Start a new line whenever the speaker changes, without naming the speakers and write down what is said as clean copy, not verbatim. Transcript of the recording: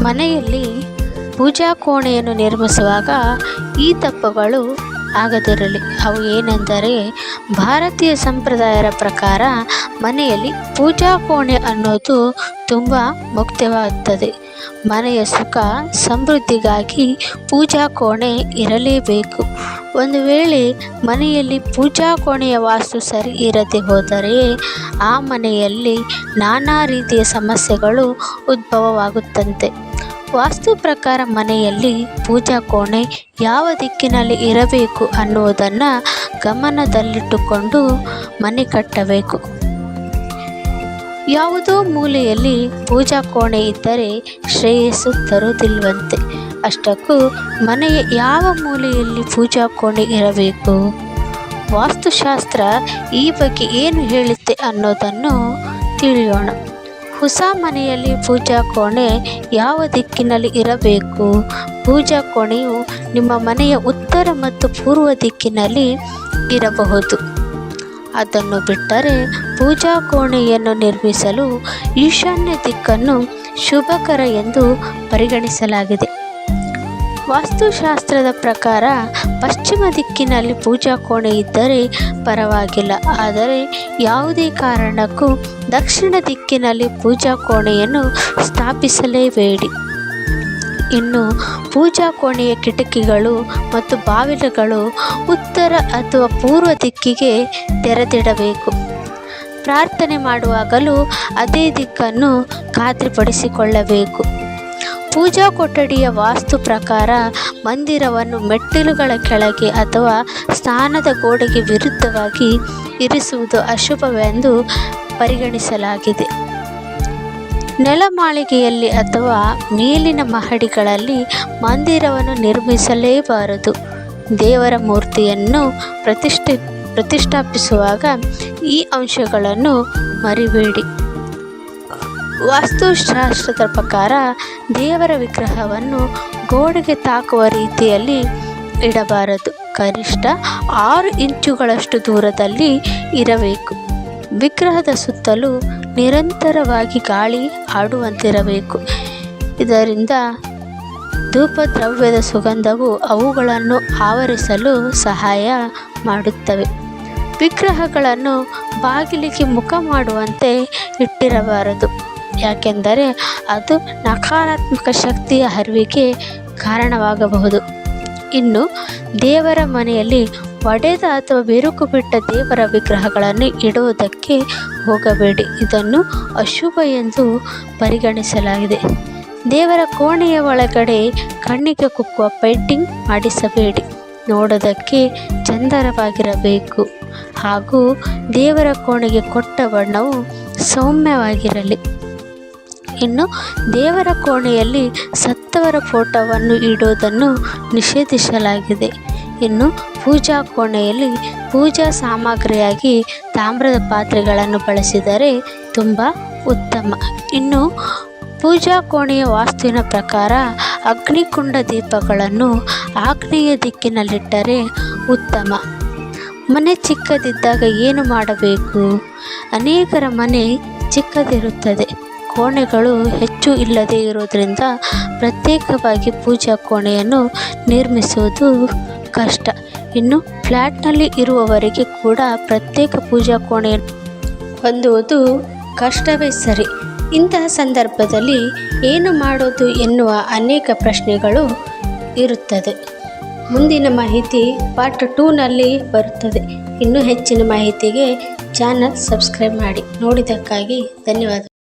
ಮನೆಯಲ್ಲಿ ಪೂಜಾ ಕೋಣೆಯನ್ನು ನಿರ್ಮಿಸುವಾಗ ಈ ತಪ್ಪುಗಳು ಆಗದಿರಲಿ. ಅವು ಏನೆಂದರೆ, ಭಾರತೀಯ ಸಂಪ್ರದಾಯದ ಪ್ರಕಾರ ಮನೆಯಲ್ಲಿ ಪೂಜಾ ಕೋಣೆ ಅನ್ನೋದು ತುಂಬ ಮುಖ್ಯವಾಗುತ್ತದೆ. ಮನೆಯ ಸುಖ ಸಮೃದ್ಧಿಗಾಗಿ ಪೂಜಾ ಕೋಣೆ ಇರಲೇಬೇಕು. ಒಂದು ವೇಳೆ ಮನೆಯಲ್ಲಿ ಪೂಜಾ ಕೋಣೆಯ ವಾಸ್ತು ಸರಿ ಇರದೆ ಹೋದರೆ ಆ ಮನೆಯಲ್ಲಿ ನಾನಾ ರೀತಿಯ ಸಮಸ್ಯೆಗಳು ಉದ್ಭವವಾಗುತ್ತಂತೆ. ವಾಸ್ತು ಪ್ರಕಾರ ಮನೆಯಲ್ಲಿ ಪೂಜಾ ಕೋಣೆ ಯಾವ ದಿಕ್ಕಿನಲ್ಲಿ ಇರಬೇಕು ಅನ್ನುವುದನ್ನು ಗಮನದಲ್ಲಿಟ್ಟುಕೊಂಡು ಮನೆ ಕಟ್ಟಬೇಕು. ಯಾವುದೋ ಮೂಲೆಯಲ್ಲಿ ಪೂಜಾ ಕೋಣೆ ಇದ್ದರೆ ಶ್ರೇಯಸ್ಸು ತರುವುದಿಲ್ಲವಂತೆ. ಅಷ್ಟಕ್ಕೂ ಮನೆಯ ಯಾವ ಮೂಲೆಯಲ್ಲಿ ಪೂಜಾ ಕೋಣೆ ಇರಬೇಕು? ವಾಸ್ತುಶಾಸ್ತ್ರ ಈ ಬಗ್ಗೆ ಏನು ಹೇಳುತ್ತೆ ಅನ್ನೋದನ್ನು ತಿಳಿಯೋಣ. ಹೊಸ ಮನೆಯಲ್ಲಿ ಪೂಜಾ ಕೋಣೆ ಯಾವ ದಿಕ್ಕಿನಲ್ಲಿ ಇರಬೇಕು? ಪೂಜಾ ಕೋಣೆಯು ನಿಮ್ಮ ಮನೆಯ ಉತ್ತರ ಮತ್ತು ಪೂರ್ವ ದಿಕ್ಕಿನಲ್ಲಿ ಇರಬಹುದು. ಅದನ್ನು ಬಿಟ್ಟರೆ ಪೂಜಾ ಕೋಣೆಯನ್ನು ನಿರ್ಮಿಸಲು ಈಶಾನ್ಯ ದಿಕ್ಕನ್ನು ಶುಭಕರ ಎಂದು ಪರಿಗಣಿಸಲಾಗಿದೆ. ವಾಸ್ತುಶಾಸ್ತ್ರದ ಪ್ರಕಾರ ಪಶ್ಚಿಮ ದಿಕ್ಕಿನಲ್ಲಿ ಪೂಜಾ ಕೋಣೆ ಇದ್ದರೆ ಪರವಾಗಿಲ್ಲ. ಆದರೆ ಯಾವುದೇ ಕಾರಣಕ್ಕೂ ದಕ್ಷಿಣ ದಿಕ್ಕಿನಲ್ಲಿ ಪೂಜಾ ಕೋಣೆಯನ್ನು ಸ್ಥಾಪಿಸಲೇಬೇಡಿ. ಇನ್ನು ಪೂಜಾ ಕೋಣೆಯ ಕಿಟಕಿಗಳು ಮತ್ತು ಬಾಗಿಲುಗಳು ಉತ್ತರ ಅಥವಾ ಪೂರ್ವ ದಿಕ್ಕಿಗೆ ತೆರೆದಿಡಬೇಕು. ಪ್ರಾರ್ಥನೆ ಮಾಡುವಾಗಲೂ ಅದೇ ದಿಕ್ಕನ್ನು ಖಾತ್ರಿಪಡಿಸಿಕೊಳ್ಳಬೇಕು. ಪೂಜಾ ಕೊಠಡಿಯ ವಾಸ್ತು ಪ್ರಕಾರ ಮಂದಿರವನ್ನು ಮೆಟ್ಟಿಲುಗಳ ಕೆಳಗೆ ಅಥವಾ ಸ್ನಾನದ ಗೋಡೆಗೆ ವಿರುದ್ಧವಾಗಿ ಇರಿಸುವುದು ಅಶುಭವೆಂದು ಪರಿಗಣಿಸಲಾಗಿದೆ. ನೆಲಮಾಳಿಗೆಯಲ್ಲಿ ಅಥವಾ ಮೇಲಿನ ಮಹಡಿಗಳಲ್ಲಿ ಮಂದಿರವನ್ನು ನಿರ್ಮಿಸಲೇಬಾರದು. ದೇವರ ಮೂರ್ತಿಯನ್ನು ಪ್ರತಿಷ್ಠಾಪಿಸುವಾಗ ಈ ಅಂಶಗಳನ್ನು ಮರಿಬೇಡಿ. ವಾಸ್ತುಶಾಸ್ತ್ರದ ಪ್ರಕಾರ ದೇವರ ವಿಗ್ರಹವನ್ನು ಗೋಡೆಗೆ ತಾಕುವ ರೀತಿಯಲ್ಲಿ ಇಡಬಾರದು. ಕನಿಷ್ಠ 6 ಇಂಚುಗಳಷ್ಟು ದೂರದಲ್ಲಿ ಇರಬೇಕು. ವಿಗ್ರಹದ ಸುತ್ತಲೂ ನಿರಂತರವಾಗಿ ಗಾಳಿ ಆಡುವಂತಿರಬೇಕು. ಇದರಿಂದ ಧೂಪದ್ರವ್ಯದ ಸುಗಂಧವು ಅವುಗಳನ್ನು ಆವರಿಸಲು ಸಹಾಯ ಮಾಡುತ್ತವೆ. ವಿಗ್ರಹಗಳನ್ನು ಬಾಗಿಲಿಗೆ ಮುಖ ಮಾಡುವಂತೆ ಇಟ್ಟಿರಬಾರದು. ಯಾಕೆಂದರೆ ಅದು ನಕಾರಾತ್ಮಕ ಶಕ್ತಿಯ ಹರಿವಿಗೆ ಕಾರಣವಾಗಬಹುದು. ಇನ್ನು ದೇವರ ಮನೆಯಲ್ಲಿ ಒಡೆದ ಅಥವಾ ಬಿರುಕು ಬಿಟ್ಟ ದೇವರ ವಿಗ್ರಹಗಳನ್ನು ಇಡುವುದಕ್ಕೆ ಹೋಗಬೇಡಿ. ಇದನ್ನು ಅಶುಭ ಎಂದು ಪರಿಗಣಿಸಲಾಗಿದೆ. ದೇವರ ಕೋಣೆಯ ಒಳಗಡೆ ಕಣ್ಣಿಗೆ ಕುಕ್ಕುವ ಪೇಂಟಿಂಗ್ ಮಾಡಿಸಬೇಡಿ. ನೋಡೋದಕ್ಕೆ ಚಂದರವಾಗಿರಬೇಕು ಹಾಗೂ ದೇವರ ಕೋಣೆಗೆ ಕೊಟ್ಟ ಬಣ್ಣವು ಸೌಮ್ಯವಾಗಿರಲಿ. ಇನ್ನು ದೇವರ ಕೋಣೆಯಲ್ಲಿ ಸತ್ತವರ ಫೋಟೋವನ್ನು ಇಡುವುದನ್ನು ನಿಷೇಧಿಸಲಾಗಿದೆ. ಇನ್ನು ಪೂಜಾ ಕೋಣೆಯಲ್ಲಿ ಪೂಜಾ ಸಾಮಗ್ರಿಯಾಗಿ ತಾಮ್ರದ ಪಾತ್ರೆಗಳನ್ನು ಬಳಸಿದರೆ ತುಂಬ ಉತ್ತಮ. ಇನ್ನು ಪೂಜಾ ಕೋಣೆಯ ವಾಸ್ತುವಿನ ಪ್ರಕಾರ ಅಗ್ನಿಕುಂಡ ದೀಪಗಳನ್ನು ಆಗ್ನೇಯ ದಿಕ್ಕಿನಲ್ಲಿಟ್ಟರೆ ಉತ್ತಮ. ಮನೆ ಚಿಕ್ಕದಿದ್ದಾಗ ಏನು ಮಾಡಬೇಕು? ಅನೇಕರ ಮನೆ ಚಿಕ್ಕದಿರುತ್ತದೆ. ಕೋಣೆಗಳು ಹೆಚ್ಚು ಇಲ್ಲದೇ ಇರುವುದರಿಂದ ಪ್ರತ್ಯೇಕವಾಗಿ ಪೂಜಾ ಕೋಣೆಯನ್ನು ನಿರ್ಮಿಸುವುದು ಕಷ್ಟ. ಇನ್ನು ಫ್ಲ್ಯಾಟ್ನಲ್ಲಿ ಇರುವವರಿಗೆ ಕೂಡ ಪ್ರತ್ಯೇಕ ಪೂಜಾ ಕೋಣೆಯನ್ನು ಹೊಂದುವುದು ಕಷ್ಟವೇ ಸರಿ. ಇಂತಹ ಸಂದರ್ಭದಲ್ಲಿ ಏನು ಮಾಡೋದು ಎನ್ನುವ ಅನೇಕ ಪ್ರಶ್ನೆಗಳು ಇರುತ್ತದೆ. ಮುಂದಿನ ಮಾಹಿತಿ ಪಾರ್ಟ್ 2ನಲ್ಲಿ ಬರುತ್ತದೆ. ಇನ್ನೂ ಹೆಚ್ಚಿನ ಮಾಹಿತಿಗೆ ಚಾನಲ್ ಸಬ್ಸ್ಕ್ರೈಬ್ ಮಾಡಿ. ನೋಡಿದ್ದಕ್ಕಾಗಿ ಧನ್ಯವಾದ.